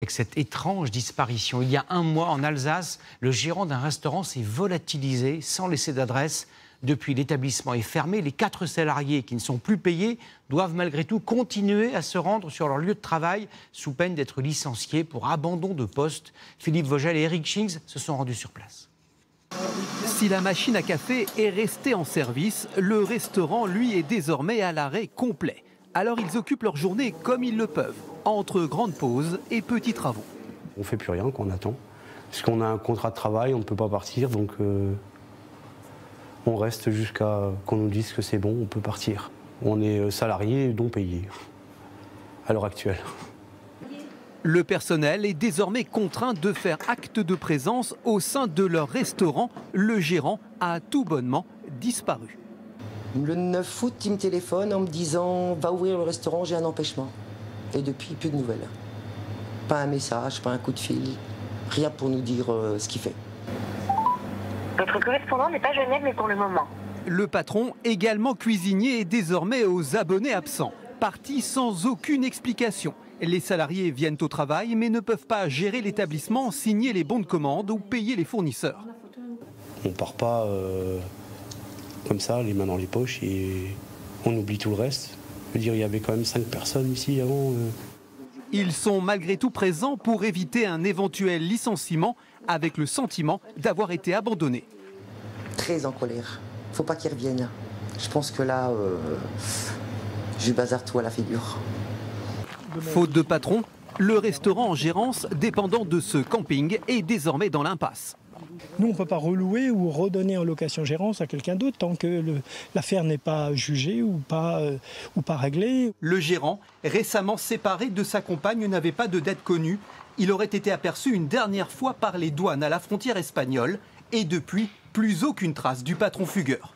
Avec cette étrange disparition, il y a un mois en Alsace, le gérant d'un restaurant s'est volatilisé sans laisser d'adresse. Depuis, l'établissement est fermé. Les 4 salariés qui ne sont plus payés doivent malgré tout continuer à se rendre sur leur lieu de travail sous peine d'être licenciés pour abandon de poste. Philippe Vogel et Eric Schings se sont rendus sur place. Si la machine à café est restée en service, le restaurant, lui, est désormais à l'arrêt complet. Alors ils occupent leur journée comme ils le peuvent, entre grandes pauses et petits travaux. On ne fait plus rien quand on attend. Parce qu'on a un contrat de travail, on ne peut pas partir, donc on reste jusqu'à qu'on nous dise que c'est bon, on peut partir. On est salarié, non payé, à l'heure actuelle. Le personnel est désormais contraint de faire acte de présence au sein de leur restaurant. Le gérant a tout bonnement disparu. Le 9 août, il me téléphone en me disant « Va ouvrir le restaurant, j'ai un empêchement ». Et depuis, plus de nouvelles. Pas un message, pas un coup de fil, rien pour nous dire ce qu'il fait. Votre correspondant n'est pas joignable pour le moment. Le patron, également cuisinier, est désormais aux abonnés absents. Parti sans aucune explication. Les salariés viennent au travail mais ne peuvent pas gérer l'établissement, signer les bons de commande ou payer les fournisseurs. On ne part pas comme ça, les mains dans les poches, et on oublie tout le reste. Je veux dire, il y avait quand même 5 personnes ici avant. Ils sont malgré tout présents pour éviter un éventuel licenciement, avec le sentiment d'avoir été abandonnés. Très en colère. Faut pas qu'ils reviennent. Je pense que là, je lui bazarde tout à la figure. Faute de patron, le restaurant en gérance, dépendant de ce camping, est désormais dans l'impasse. Nous, on ne peut pas relouer ou redonner en location-gérance à quelqu'un d'autre tant que l'affaire n'est pas jugée ou pas réglée. Le gérant, récemment séparé de sa compagne, n'avait pas de dette connue. Il aurait été aperçu une dernière fois par les douanes à la frontière espagnole. Et depuis, plus aucune trace du patron fugueur.